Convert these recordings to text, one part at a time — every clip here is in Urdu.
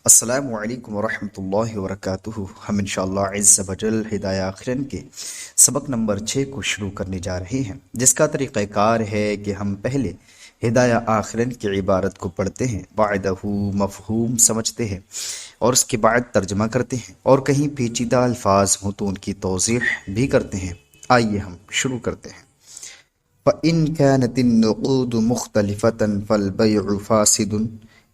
السلام علیکم ورحمۃ اللہ وبرکاتہ۔ ہم انشاءاللہ عز وجل ہدایہ آخرین کے سبق نمبر 6 کو شروع کرنے جا رہے ہیں، جس کا طریقہ کار ہے کہ ہم پہلے ہدایہ آخرین کی عبارت کو پڑھتے ہیں، بعدہ مفہوم سمجھتے ہیں اور اس کے بعد ترجمہ کرتے ہیں، اور کہیں پیچیدہ الفاظ ہوں تو ان کی توضیح بھی کرتے ہیں۔ آئیے ہم شروع کرتے ہیں۔ فَإِنْ كَانَتِ النُّقُودُ مُخْتَلِفَةً فَالْبَيْعُ فَاسِدٌ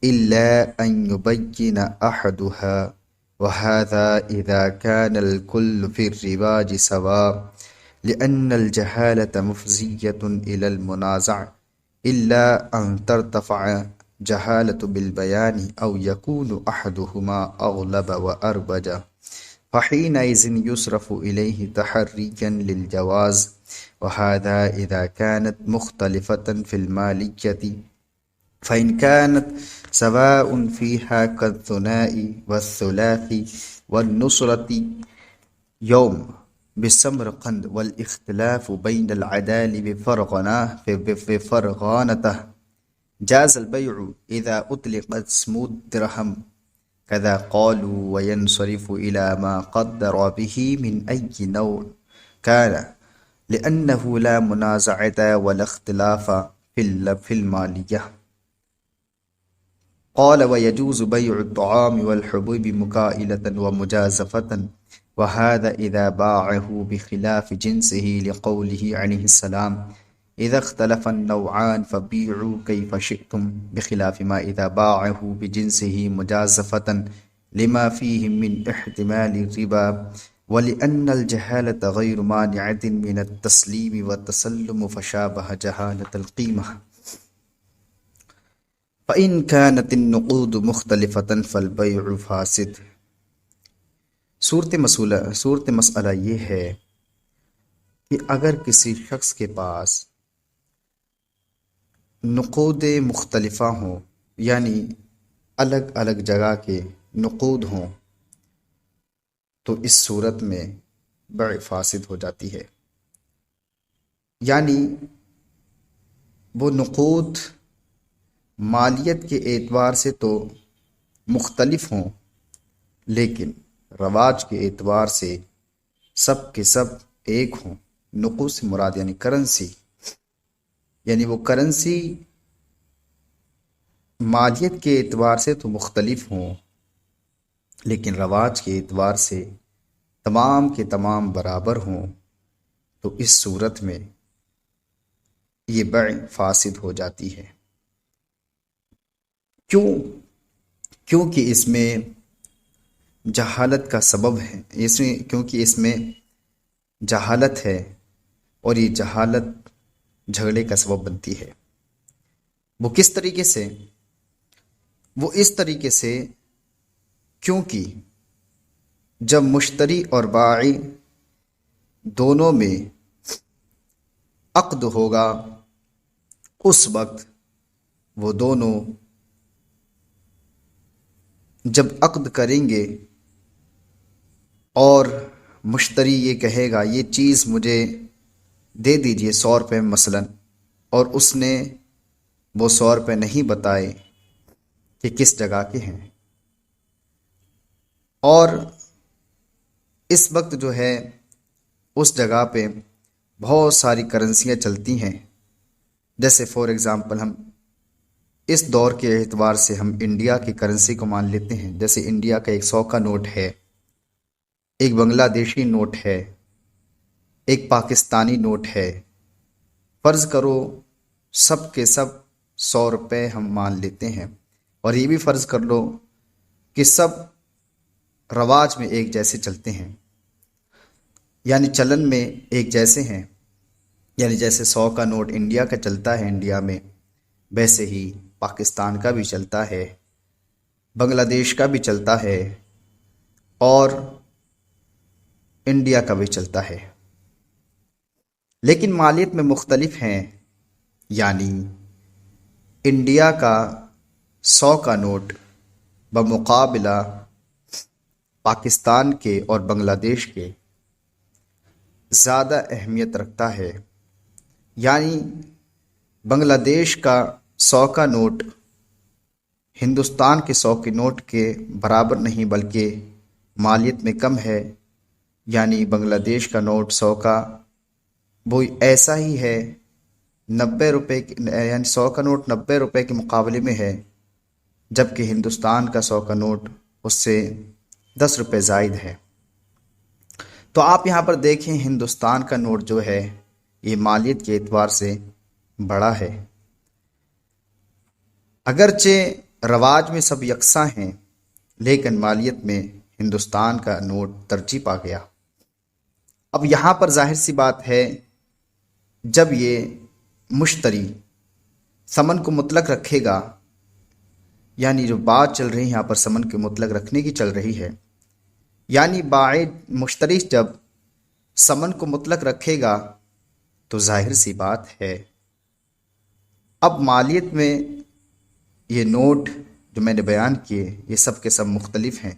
إِلَّا أَنْ يُبَيِّنَ أَحَدُهَا، وَهَذَا إِذَا كَانَ الْكُلُّ فِي الرِّوَاجِ سَوَاءً لِأَنَّ الْجَهَالَةَ مُفْزِيَّةٌ إِلَى الْمُنَازَعِ إِلَّا أَنْ تَرْتَفَعَ جَهَالَةُ بِالْبَيَانِ أَوْ يَكُونُ أَحَدُهُمَا أَغْلَبَ وَأَرْبَجَ، فحينئذ يصرف إليه تحريا للجواز، وهذا إذا كانت مختلفة في المالكية، فإن كانت سواء فيها كالثناء والثلاث والنصرة يوم بسمرقند، والاختلاف بين العدال بفرغانته، جاز البيع إذا أطلق اسم الدرهم كذا قالوا، وينصرف إلى ما قدر به من أي نوع كان، لأنه لا منازعة ولا اختلاف في المالية. قال ويجوز بيع الطعام والحبوب مكائلة ومجازفة، وهذا إذا باعه بخلاف جنسه، لقوله عليه السلام إذا اختلف النوعان فبيعوا كيف شئتم، بخلاف ما إذا باعه بجنسه مجازفة لما فيه من احتمال الربا، ولأن الجهالة غير مانعة من التسليم والتسلم، فشابه جهالة القيمة. فإن كانت النقود مختلفة فالبيع فاسد۔ صورت مسئلہ یہ ہے کہ اگر کسی شخص کے پاس نقود مختلفہ ہوں، یعنی الگ الگ جگہ کے نقود ہوں، تو اس صورت میں بیع فاسد ہو جاتی ہے۔ یعنی وہ نقود مالیت کے اعتبار سے تو مختلف ہوں، لیکن رواج کے اعتبار سے سب کے سب ایک ہوں۔ نقود سے مراد یعنی کرنسی، یعنی وہ کرنسی مالیت کے اعتبار سے تو مختلف ہوں، لیکن رواج کے اعتبار سے تمام کے تمام برابر ہوں، تو اس صورت میں یہ بیع فاسد ہو جاتی ہے۔ کیونکہ اس میں جہالت کا سبب ہے، کیونکہ اس میں جہالت ہے، اور یہ جہالت جھگڑے کا سبب بنتی ہے۔ وہ کس طریقے سے؟ وہ اس طریقے سے کیونکہ جب مشتری اور بائی دونوں میں عقد ہوگا، اس وقت وہ دونوں جب عقد کریں گے اور مشتری یہ کہے گا یہ چیز مجھے دے دیجئے 100 روپے مثلا، اور اس نے وہ 100 روپے نہیں بتائے کہ کس جگہ کے ہیں، اور اس وقت جو ہے اس جگہ پہ بہت ساری کرنسیاں چلتی ہیں، جیسے فور ایگزامپل ہم اس دور کے اعتبار سے ہم انڈیا کی کرنسی کو مان لیتے ہیں، جیسے انڈیا کا 100 کا نوٹ ہے، ایک بنگلہ دیشی نوٹ ہے، ایک پاکستانی نوٹ ہے۔ فرض کرو سب کے سب 100 روپے ہم مان لیتے ہیں، اور یہ بھی فرض کر لو کہ سب رواج میں ایک جیسے چلتے ہیں، یعنی چلن میں ایک جیسے ہیں، یعنی جیسے 100 کا نوٹ انڈیا کا چلتا ہے انڈیا میں، ویسے ہی پاکستان کا بھی چلتا ہے، بنگلہ دیش کا بھی چلتا ہے، اور انڈیا کا بھی چلتا ہے، لیکن مالیت میں مختلف ہیں۔ یعنی انڈیا کا 100 کا نوٹ بمقابلہ پاکستان کے اور بنگلہ دیش کے زیادہ اہمیت رکھتا ہے۔ یعنی بنگلہ دیش کا 100 کا نوٹ ہندوستان کے 100 کے نوٹ کے برابر نہیں بلکہ مالیت میں کم ہے، یعنی بنگلہ دیش کا نوٹ 100 کا وہ ایسا ہی ہے 90 روپے، یعنی 100 کا نوٹ 90 روپے کے مقابلے میں ہے، جبکہ ہندوستان کا 100 کا نوٹ اس سے 10 روپے زائد ہے۔ تو آپ یہاں پر دیکھیں ہندوستان کا نوٹ جو ہے یہ مالیت کے اعتبار سے بڑا ہے، اگرچہ رواج میں سب یکساں ہیں لیکن مالیت میں ہندوستان کا نوٹ ترجیح پا گیا۔ اب یہاں پر ظاہر سی بات ہے، جب یہ مشتری ثمن کو مطلق رکھے گا، یعنی جو بات چل رہی ہے یہاں پر ثمن کے مطلق رکھنے کی چل رہی ہے، یعنی مشتری جب ثمن کو مطلق رکھے گا تو ظاہر سی بات ہے اب مالیت میں یہ نوٹ جو میں نے بیان کیے یہ سب کے سب مختلف ہیں،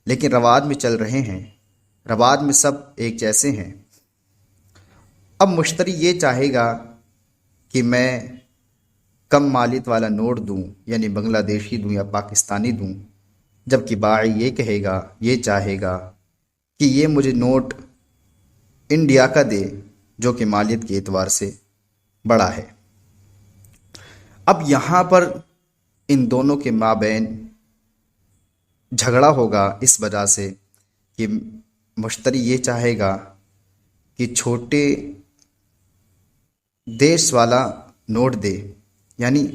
لیکن رواج میں چل رہے ہیں، رواج میں سب ایک جیسے ہیں۔ اب مشتری یہ چاہے گا کہ میں کم مالیت والا نوٹ دوں، یعنی بنگلہ دیشی دوں یا پاکستانی دوں، جبکہ بائی یہ کہے گا، یہ چاہے گا کہ یہ مجھے نوٹ انڈیا کا دے جو کہ مالیت کے اعتبار سے بڑا ہے۔ اب یہاں پر ان دونوں کے مابین جھگڑا ہوگا اس وجہ سے کہ مشتری یہ چاہے گا کہ چھوٹے دیش والا نوٹ دے، یعنی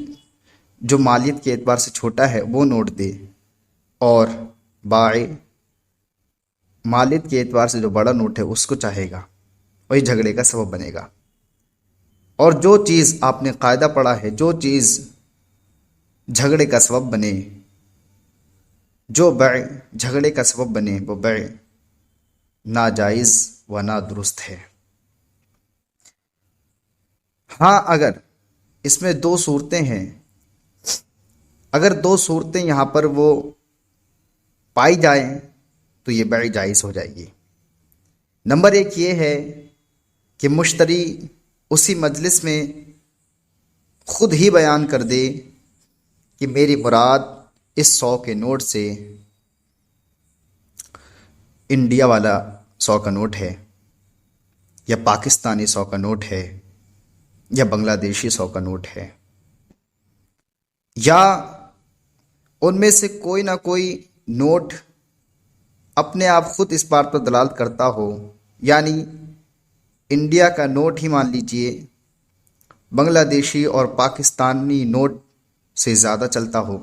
جو مالیت کے اعتبار سے چھوٹا ہے وہ نوٹ دے، اور بائی مالیت کے اعتبار سے جو بڑا نوٹ ہے اس کو چاہے گا، وہی جھگڑے کا سبب بنے گا۔ اور جو چیز آپ نے قاعدہ پڑھا ہے، جو چیز جھگڑے کا سبب بنے، جو بیع جھگڑے کا سبب بنے، وہ بیع ناجائز و نادرست ہے۔ ہاں اگر اس میں دو صورتیں ہیں، اگر دو صورتیں یہاں پر وہ پائی جائیں تو یہ بیع جائز ہو جائے گی۔ نمبر ایک یہ ہے کہ مشتری اسی مجلس میں خود ہی بیان کر دے کہ میری مراد اس 100 کے نوٹ سے انڈیا والا 100 کا نوٹ ہے، یا پاکستانی 100 کا نوٹ ہے، یا بنگلہ دیشی 100 کا نوٹ ہے، یا ان میں سے کوئی نہ کوئی نوٹ اپنے آپ خود اس بات پر دلالت کرتا ہو، یعنی انڈیا کا نوٹ ہی مان لیجئے بنگلہ دیشی اور پاکستانی نوٹ سے زیادہ چلتا ہو،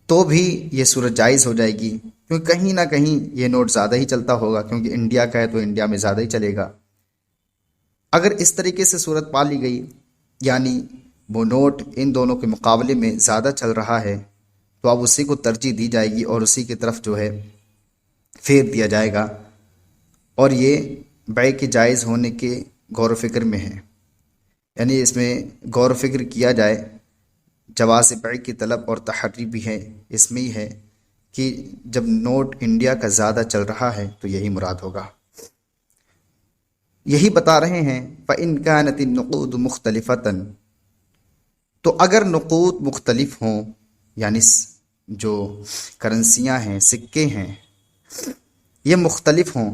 تو بھی یہ صورت جائز ہو جائے گی، کیونکہ کہیں نہ کہیں یہ نوٹ زیادہ ہی چلتا ہوگا، کیونکہ انڈیا کا ہے تو انڈیا میں زیادہ ہی چلے گا۔ اگر اس طریقے سے صورت پالی گئی، یعنی وہ نوٹ ان دونوں کے مقابلے میں زیادہ چل رہا ہے، تو اب اسی کو ترجیح دی جائے گی اور اسی کی طرف جو ہے پھیر دیا جائے گا، اور یہ بیع کے جائز ہونے کے غور و فکر میں ہے، یعنی اس میں غور و فکر کیا جائے، جواز بیع کی طلب اور تحری بھی ہے، اس میں ہی ہے کہ جب نوٹ انڈیا کا زیادہ چل رہا ہے تو یہی مراد ہوگا۔ یہی بتا رہے ہیں فَإِنْ كَانَتِ النُّقُودُ مُخْتَلِفَةً، تو اگر نقود مختلف ہوں، یعنی جو کرنسیاں ہیں، سکے ہیں، یہ مختلف ہوں،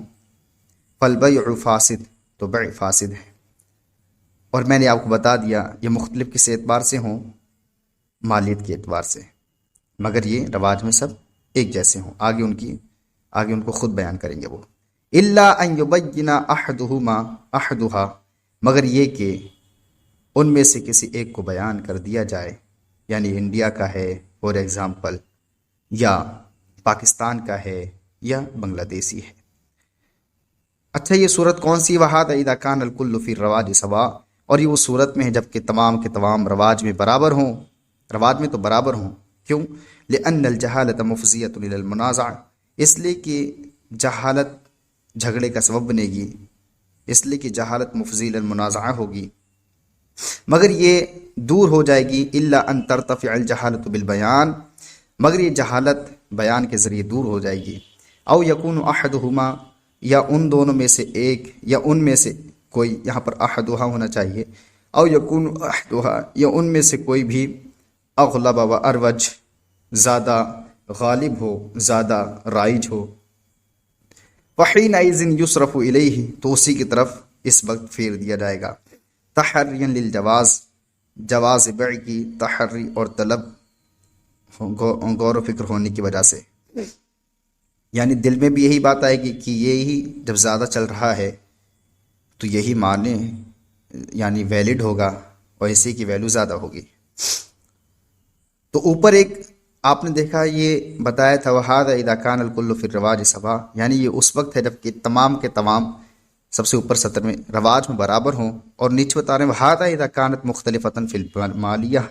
فَالْبَيْعُ فاسد، تو بیع فاسد ہے۔ اور میں نے آپ کو بتا دیا یہ مختلف کس اعتبار سے ہوں، مالیت کے اعتبار سے، مگر یہ رواج میں سب ایک جیسے ہوں، آگے ان کو خود بیان کریں گے وہ۔ إِلَّا أَن يُبَيِّنَ أَحَدُهَا، مگر یہ کہ ان میں سے کسی ایک کو بیان کر دیا جائے، یعنی انڈیا کا ہے فور ایگزامپل، یا پاکستان کا ہے، یا بنگلہ دیشی ہے۔ اچھا یہ صورت کون سی؟ وَهَذَا إِذَا كَانَ الْكُلُّ فِي الرَّوَاجِ سَوَاءً، اور یہ وہ صورت میں ہے جب کہ تمام کے تمام رواج میں برابر ہوں، رواج میں تو برابر ہوں۔ کیوں؟ لِأَنَّ الْجَهَالَةَ مُفْضِيَةٌ إِلَى الْمُنَازَعَةِ، اس لیے کہ جہالت جھگڑے کا سبب بنے گی، اس لیے کہ جہالت مفضی المنازعہ ہوگی، مگر یہ دور ہو جائے گی۔ الا ان ترتفع الجہالت بالبیان، مگر یہ جہالت بیان کے ذریعے دور ہو جائے گی۔ او یکون احدہما، یا ان دونوں میں سے ایک، یا ان میں سے کوئی، یہاں پر احدہا ہونا چاہیے، او یکون احدہا، یا ان میں سے کوئی بھی اغلب و اروج، زیادہ غالب ہو، زیادہ رائج ہو. وحینئذ یصرف الیہ، تو اسی کی طرف اس وقت پھیر دیا جائے گا. تحریا للجواز، جواز بیع کی تحری اور طلب غور و فکر ہونے کی وجہ سے، یعنی دل میں بھی یہی بات آئے گی کہ یہی جب زیادہ چل رہا ہے تو یہی معنی یعنی ویلڈ ہوگا اور اسی کی ویلو زیادہ ہوگی. تو اوپر ایک آپ نے دیکھا یہ بتایا تھا وَهَذَا إِذَا كَانَ الْكُلُّ فِي الرِّوَاجِ سَوَاءً، یعنی یہ اس وقت ہے جب کہ تمام کے تمام سب سے اوپر سطر میں رواج میں برابر ہوں، اور نیچے بتا رہے ہیں وَهَذَا إِذَا كَانَتْ مُخْتَلِفَةً فِي الْمَالِيَّةِ،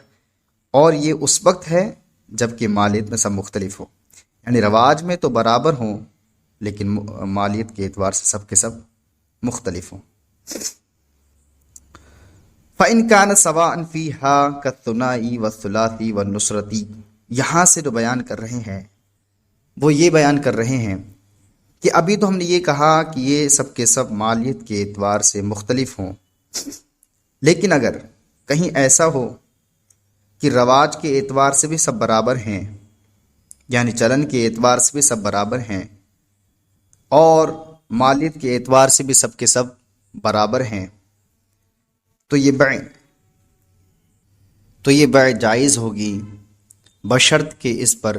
اور یہ اس وقت ہے جب کہ مالیت میں سب مختلف ہو، یعنی رواج میں تو برابر ہوں لیکن مالیت کے اعتبار سے سب کے سب مختلف ہوں. فَإِنْ كَانَ سَوَاءً فِيهَا كَالثُّنَاءِ وَالثُّلَاثِ وَالنُّسْرَةِ، یہاں سے جو بیان کر رہے ہیں وہ یہ بیان کر رہے ہیں کہ ابھی تو ہم نے یہ کہا کہ یہ سب کے سب مالیت کے اعتبار سے مختلف ہوں، لیکن اگر کہیں ایسا ہو کہ رواج کے اعتبار سے بھی سب برابر ہیں، یعنی چلن کے اعتبار سے بھی سب برابر ہیں اور مالیت کے اعتبار سے بھی سب کے سب برابر ہیں، تو یہ بیع جائز ہوگی بشرط کہ اس پر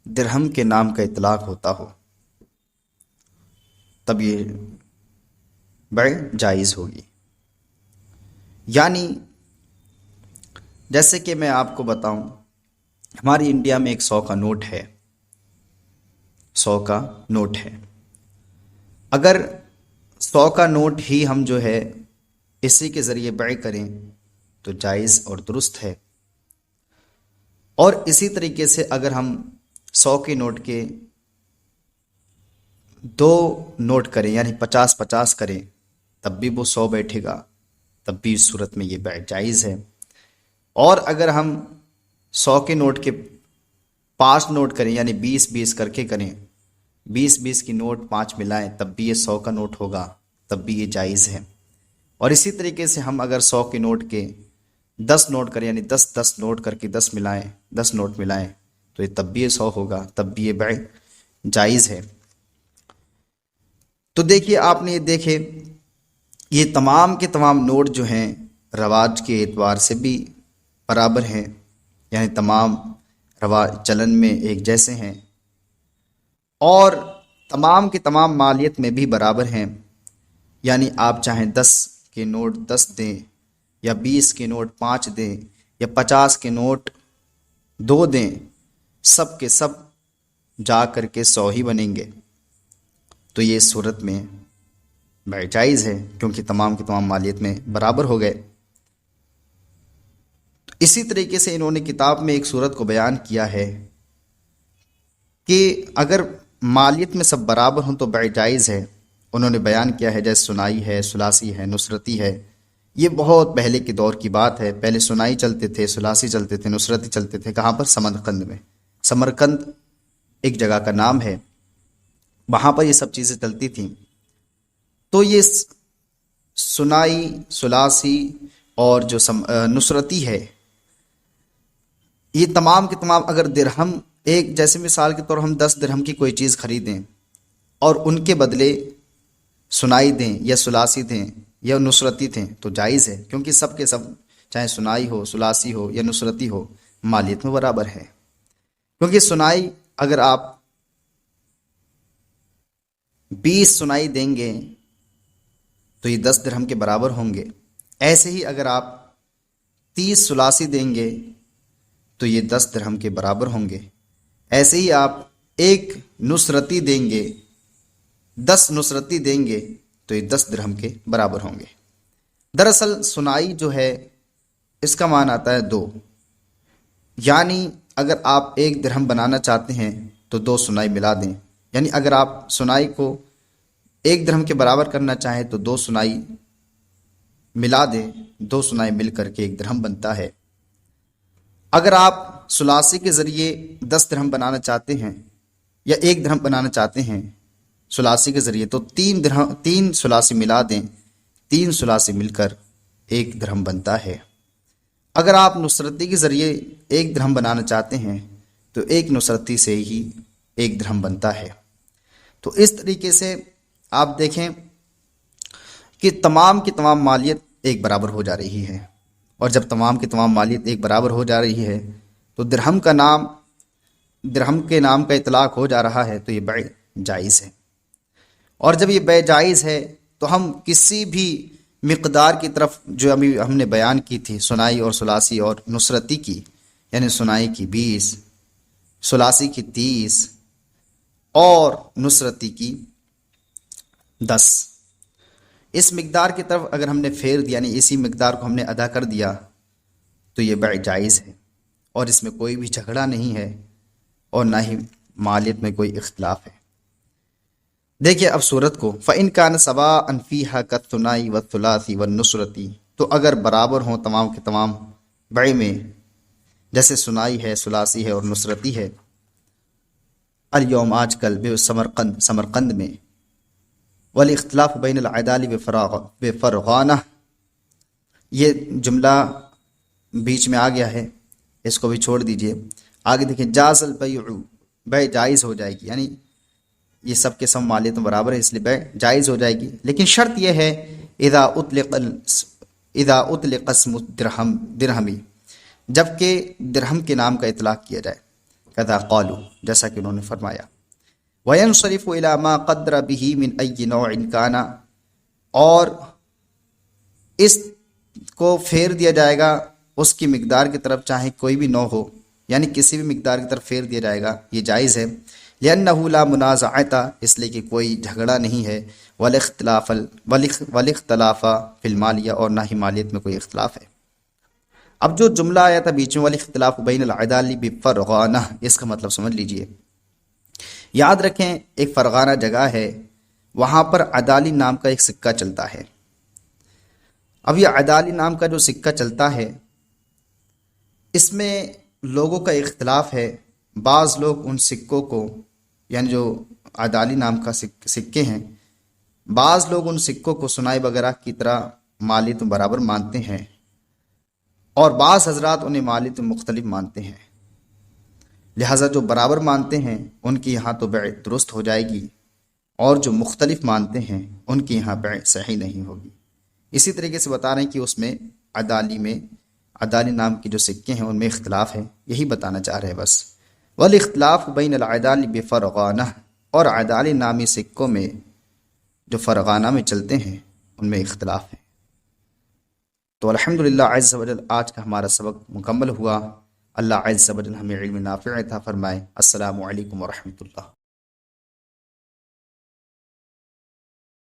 درہم کے نام کا اطلاق ہوتا ہو، تب یہ بیع جائز ہوگی. یعنی جیسے کہ میں آپ کو بتاؤں، ہماری انڈیا میں ایک 100 کا نوٹ ہے، 100 کا نوٹ ہے. اگر 100 کا نوٹ ہی ہم جو ہے اسی کے ذریعے بیع کریں تو جائز اور درست ہے، اور اسی طریقے سے اگر ہم 100 کے نوٹ کے 2 نوٹ کریں یعنی 50-50 کریں تب بھی وہ 100 بیٹھے گا، تب بھی اس صورت میں یہ بیع جائز ہے. اور اگر ہم 100 کے نوٹ کے 5 نوٹ کریں یعنی 20-20 کر کے کریں، 20-20 کی نوٹ 5 ملائیں تب بھی یہ 100 کا نوٹ ہوگا، تب بھی یہ جائز ہے. اور اسی طریقے سے ہم اگر 100 کے نوٹ کے 10 نوٹ کریں یعنی 10-10 نوٹ کر کے 10 ملائیں، 10 نوٹ ملائیں تو یہ تب بھی یہ 100 ہوگا، تب بھی یہ بیع جائز ہے. تو دیکھیے آپ نے یہ دیکھے یہ تمام کے تمام نوٹ جو ہیں رواج کے اعتبار سے بھی برابر ہیں، یعنی تمام رواج چلن میں ایک جیسے ہیں، اور تمام کے تمام مالیت میں بھی برابر ہیں. یعنی آپ چاہیں 10 کے نوٹ 10 دیں یا 20 کے نوٹ 5 دیں یا 50 کے نوٹ 2 دیں، سب کے سب جا کر کے 100 ہی بنیں گے. تو یہ صورت میں بیع جائز ہے کیونکہ تمام کے تمام مالیت میں برابر ہو گئے. اسی طریقے سے انہوں نے کتاب میں ایک صورت کو بیان کیا ہے کہ اگر مالیت میں سب برابر ہوں تو بیع جائز ہے. انہوں نے بیان کیا ہے جیسے سنائی ہے، ثلاثی ہے، نصرتی ہے. یہ بہت پہلے کے دور کی بات ہے، پہلے سنائی چلتے تھے، ثلاثی چلتے تھے، نصرتی چلتے تھے. کہاں پر؟ سمرقند میں. سمرقند ایک جگہ کا نام ہے، وہاں پر یہ سب چیزیں چلتی تھیں. تو یہ سنائی، ثلاثی اور جو نصرتی ہے، یہ تمام کے تمام اگر درہم ایک جیسے مثال کے طور ہم 10 درہم کی کوئی چیز خریدیں اور ان کے بدلے سنائی دیں یا ثلاثی دیں یا نصرتی دیں تو جائز ہے، کیونکہ سب کے سب چاہے سنائی ہو، ثلاثی ہو یا نصرتی ہو مالیت میں برابر ہے. کیونکہ سنائی اگر آپ 20 سنائی دیں گے تو یہ 10 درہم کے برابر ہوں گے. ایسے ہی اگر آپ 30 ثلاثی دیں گے تو یہ 10 درہم کے برابر ہوں گے. ایسے ہی آپ ایک نصرتی دیں گے، 10 نصرتی دیں گے تو یہ 10 درہم کے برابر ہوں گے. دراصل سنائی جو ہے اس کا معنی آتا ہے 2، یعنی اگر آپ 1 درہم بنانا چاہتے ہیں تو 2 سنائی ملا دیں. یعنی اگر آپ سنائی کو 1 درہم کے برابر کرنا چاہیں تو 2 سنائی ملا دیں، 2 سنائی مل کر کے 1 درہم بنتا ہے. اگر آپ ثلاثی کے ذریعے 10 درہم بنانا چاہتے ہیں یا 1 درہم بنانا چاہتے ہیں ثلاثی کے ذریعے تو 3 ثلاثی ملا دیں، 3 ثلاثی مل کر 1 درہم بنتا ہے. اگر آپ نصرتی کے ذریعے ایک درہم بنانا چاہتے ہیں تو ایک نصرتی سے ہی ایک درہم بنتا ہے۔ تو اس طریقے سے آپ دیکھیں کہ تمام کی تمام مالیت ایک برابر ہو جا رہی ہے، اور جب تمام کی تمام مالیت ایک برابر ہو جا رہی ہے تو درہم کے نام کا اطلاق ہو جا رہا ہے، تو یہ بیع جائز ہے۔ اور جب یہ بیع جائز ہے تو ہم کسی بھی مقدار کی طرف جو ابھی ہم نے بیان کی تھی، سنائی اور ثلاثی اور نصرتی کی، یعنی سنائی کی 20، ثلاثی کی 30 اور نصرتی کی 10، اس مقدار کی طرف اگر ہم نے پھیر دیا، یعنی اسی مقدار کو ہم نے ادا کر دیا، تو یہ بیع جائز ہے، اور اس میں کوئی بھی جھگڑا نہیں ہے اور نہ ہی مالیت میں کوئی اختلاف ہے۔ دیکھیے اب صورت کو، فَإِنْ كَانَ سَوَاءً فِيهَا كَالثُّنَاءِ وَالثُّلَاثِ وَالنُّصْرَةِ، تو اگر برابر ہوں تمام کے تمام بیع میں، جیسے سنائی ہے، ثلاثی ہے اور نصرتی ہے، اليوم آج کل سمرقند میں، والاختلاف بین العدال بفرغانہ، یہ جملہ بیچ میں آ گیا ہے، اس کو بھی چھوڑ دیجئے۔ آگے دیکھیں، جاز البیع، بیع جائز ہو جائے گی، یعنی یہ سب کے سب مالیت برابر ہے، اس لیے بیع جائز ہو جائے گی، لیکن شرط یہ ہے اذا اطلق اسم درہمی، جبکہ درہم کے نام کا اطلاق کیا جائے، کذا قالوا، جیسا کہ انہوں نے فرمایا، وَيَنْصَرِفُ إِلَى مَا قَدْرَ بِهِ مِنْ أَيِّ نَوْعٍ كَانَ، اور اس کو پھیر دیا جائے گا اس کی مقدار کی طرف، چاہے کوئی بھی نوع ہو، یعنی کسی بھی مقدار کی طرف پھیر دیا جائے گا، یہ جائز ہے، لِأَنَّهُ لَا مُنَازَعَةَ، اس لیے کہ کوئی جھگڑا نہیں ہے، وَالِاخْتِلَافَ فِي الْمَالِيَّةِ، اور نہ ہی مالیت میں کوئی اختلاف ہے۔ اب جو جملہ آیا تھا بیچ میں، والاختلاف بین العدال بفرغانہ، اس کا مطلب سمجھ لیجئے۔ یاد رکھیں ایک فرغانہ جگہ ہے، وہاں پر عدالی نام کا ایک سکہ چلتا ہے۔ اب یہ عدالی نام کا جو سکہ چلتا ہے، اس میں لوگوں کا اختلاف ہے، بعض لوگ ان سکوں کو، یعنی جو عدالی نام کا سکے ہیں، بعض لوگ ان سکوں کو سنائی وغیرہ کی طرح مالیت برابر مانتے ہیں، اور بعض حضرات انہیں مالیت مختلف مانتے ہیں، لہٰذا جو برابر مانتے ہیں ان کی یہاں تو بیع درست ہو جائے گی، اور جو مختلف مانتے ہیں ان کی یہاں بیع صحیح نہیں ہوگی۔ اسی طریقے سے بتا رہے ہیں کہ اس میں عدالی نام کی جو سکے ہیں ان میں اختلاف ہے، یہی بتانا چاہ رہے ہیں بس۔ والاختلاف بین العدال بفرغانہ، اور عدالی نامی سکوں میں جو فرغانہ میں چلتے ہیں ان میں اختلاف ہے۔ تو الحمدللہ عز و جل آج کا ہمارا سبق مکمل ہوا۔ اللہ عز و جل ہمیں علم نافع عطا فرمائے۔ السلام علیکم ورحمۃ اللہ۔